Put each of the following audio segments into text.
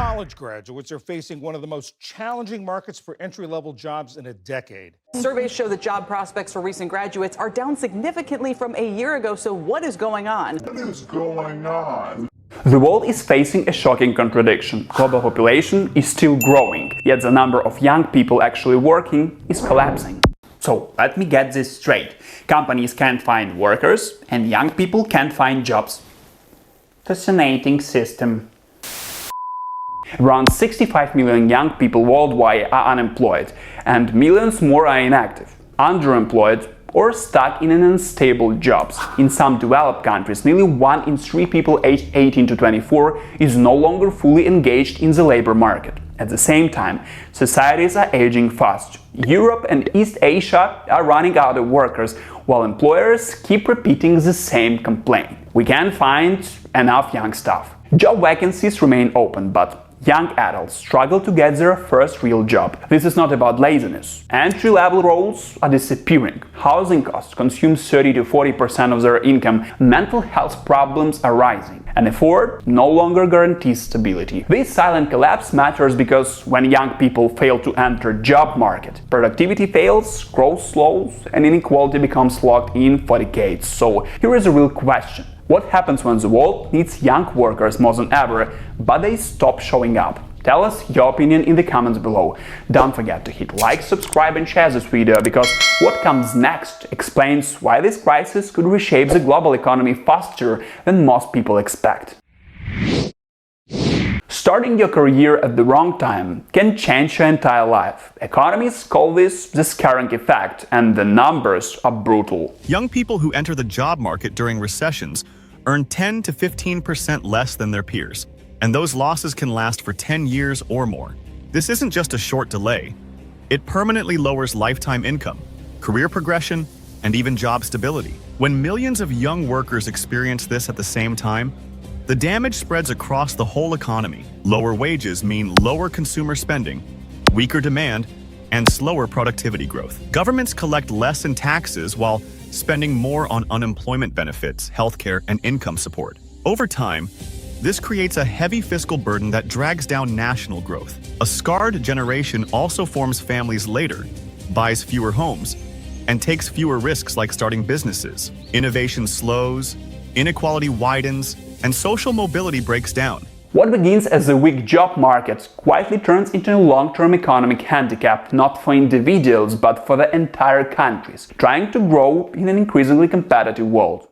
College graduates are facing one of the most challenging markets for entry-level jobs in a decade. Surveys show that job prospects for recent graduates are down significantly from a year ago. So what is going on? What is going on? The world is facing a shocking contradiction. Global population is still growing, yet the number of young people actually working is collapsing. So let me get this straight. Companies can't find workers and young people can't find jobs. Fascinating system. Around 65 million young people worldwide are unemployed, and millions more are inactive, underemployed, or stuck in unstable jobs. In some developed countries, nearly 1 in 3 people aged 18 to 24 is no longer fully engaged in the labor market. At the same time, societies are aging fast. Europe and East Asia are running out of workers, while employers keep repeating the same complaint. We can't find enough young staff. Job vacancies remain open, but young adults struggle to get their first real job. This is not about laziness. Entry-level roles are disappearing. Housing costs consume 30 to 40% of their income. Mental health problems are rising. And effort no longer guarantees stability. This silent collapse matters because when young people fail to enter job market, productivity fails, growth slows, and inequality becomes locked in for decades. So here is a real question. What happens when the world needs young workers more than ever, but they stop showing up? Tell us your opinion in the comments below. Don't forget to hit like, subscribe and share this video, because what comes next explains why this crisis could reshape the global economy faster than most people expect. Starting your career at the wrong time can change your entire life. Economies call this the scaring effect, and the numbers are brutal. Young people who enter the job market during recessions earn 10 to 15% less than their peers, and those losses can last for 10 years or more. This isn't just a short delay. It permanently lowers lifetime income, career progression, and even job stability. When millions of young workers experience this at the same time, the damage spreads across the whole economy. Lower wages mean lower consumer spending, weaker demand, and slower productivity growth. Governments collect less in taxes while spending more on unemployment benefits, healthcare, and income support. Over time, this creates a heavy fiscal burden that drags down national growth. A scarred generation also forms families later, buys fewer homes, and takes fewer risks like starting businesses. Innovation slows, inequality widens, and social mobility breaks down. What begins as a weak job market quietly turns into a long-term economic handicap, not for individuals, but for the entire countries, trying to grow in an increasingly competitive world.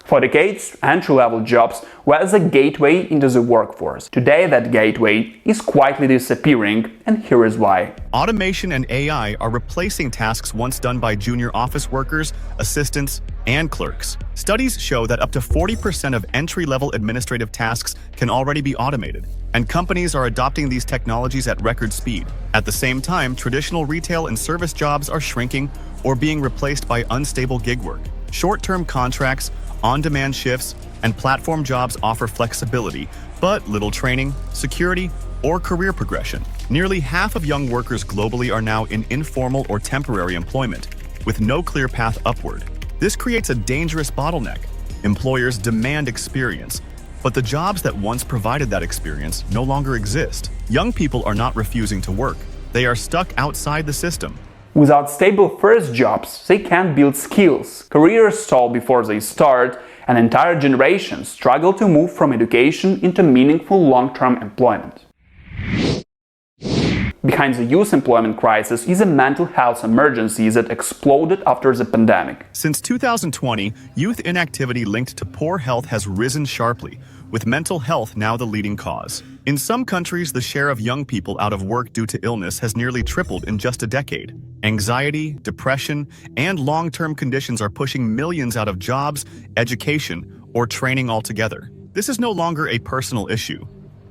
For decades, entry-level jobs were the gateway into the workforce. Today, that gateway is quietly disappearing, and here is why. Automation and AI are replacing tasks once done by junior office workers, assistants, and clerks. Studies show that up to 40% of entry-level administrative tasks can already be automated, and companies are adopting these technologies at record speed. At the same time, traditional retail and service jobs are shrinking or being replaced by unstable gig work. Short-term contracts, on-demand shifts, and platform jobs offer flexibility, but little training, security, or career progression. Nearly half of young workers globally are now in informal or temporary employment, with no clear path upward. This creates a dangerous bottleneck. Employers demand experience, but the jobs that once provided that experience no longer exist. Young people are not refusing to work. They are stuck outside the system. Without stable first jobs, they can't build skills. Careers stall before they start, and entire generations struggle to move from education into meaningful long-term employment. Behind the youth employment crisis is a mental health emergency that exploded after the pandemic. Since 2020, youth inactivity linked to poor health has risen sharply, with mental health now the leading cause. In some countries, the share of young people out of work due to illness has nearly tripled in just a decade. Anxiety, depression, and long-term conditions are pushing millions out of jobs, education, or training altogether. This is no longer a personal issue.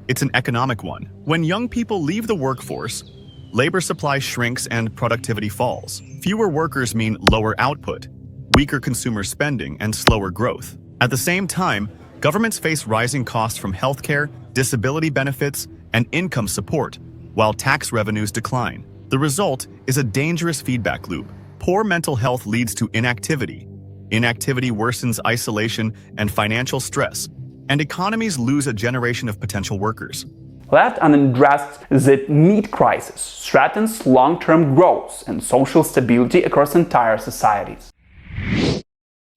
It's an economic one. When young people leave the workforce, labor supply shrinks and productivity falls. Fewer workers mean lower output, weaker consumer spending, and slower growth. At the same time, governments face rising costs from healthcare, disability benefits, and income support, while tax revenues decline. The result is a dangerous feedback loop. Poor mental health leads to inactivity. Inactivity worsens isolation and financial stress, and economies lose a generation of potential workers. Left unaddressed, the NEET crisis threatens long-term growth and social stability across entire societies.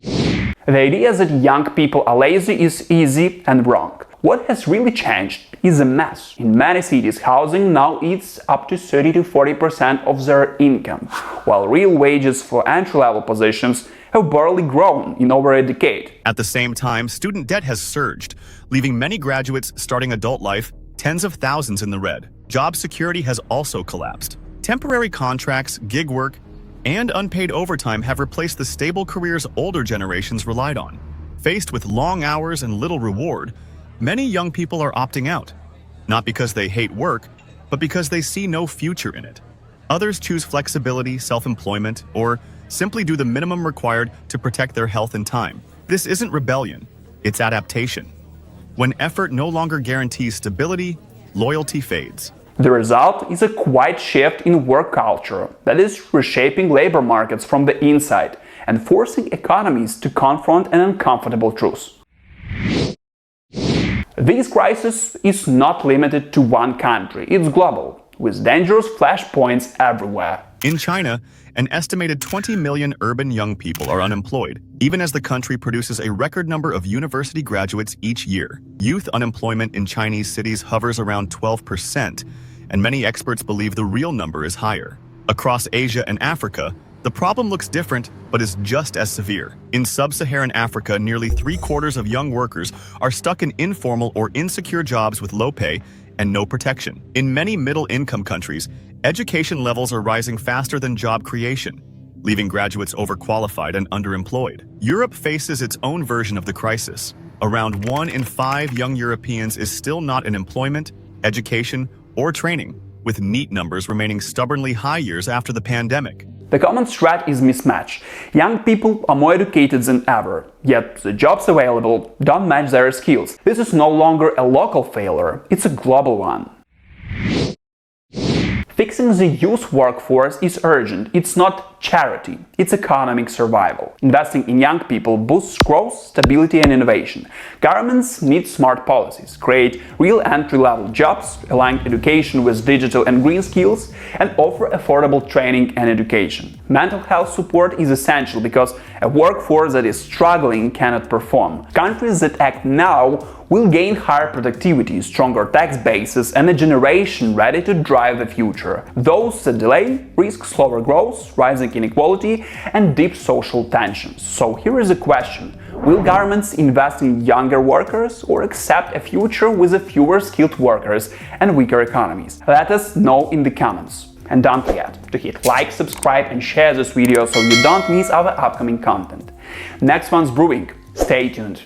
The idea that young people are lazy is easy and wrong. What has really changed is a mess. In many cities, housing now eats up to 30 to 40% of their income, while real wages for entry-level positions have barely grown in over a decade. At the same time, student debt has surged, leaving many graduates starting adult life tens of thousands in the red. Job security has also collapsed. Temporary contracts, gig work, and unpaid overtime have replaced the stable careers older generations relied on. Faced with long hours and little reward, many young people are opting out, not because they hate work, but because they see no future in it. Others choose flexibility, self-employment, or simply do the minimum required to protect their health and time. This isn't rebellion, it's adaptation. When effort no longer guarantees stability, loyalty fades. The result is a quiet shift in work culture that is reshaping labor markets from the inside and forcing economies to confront an uncomfortable truth. This crisis is not limited to one country, it's global, with dangerous flashpoints everywhere. In China, an estimated 20 million urban young people are unemployed, even as the country produces a record number of university graduates each year. Youth unemployment in Chinese cities hovers around 12%, and many experts believe the real number is higher. Across Asia and Africa, the problem looks different, but is just as severe. In sub-Saharan Africa, nearly 3/4 of young workers are stuck in informal or insecure jobs with low pay and no protection. In many middle-income countries, education levels are rising faster than job creation, leaving graduates overqualified and underemployed. Europe faces its own version of the crisis. Around 1 in 5 young Europeans is still not in employment, education, or training, with NEET numbers remaining stubbornly high years after the pandemic. The common thread is mismatch. Young people are more educated than ever, yet the jobs available don't match their skills. This is no longer a local failure, it's a global one. Fixing the youth workforce is urgent. It's not charity, it's economic survival. Investing in young people boosts growth, stability and innovation. Governments need smart policies, create real entry-level jobs, align education with digital and green skills, and offer affordable training and education. Mental health support is essential because a workforce that is struggling cannot perform. Countries that act now will gain higher productivity, stronger tax bases, and a generation ready to drive the future. Those that delay risk slower growth, rising inequality, and deep social tensions. So here is a question. Will governments invest in younger workers or accept a future with fewer skilled workers and weaker economies? Let us know in the comments. And don't forget to hit like, subscribe and share this video so you don't miss our upcoming content. Next one's brewing. Stay tuned.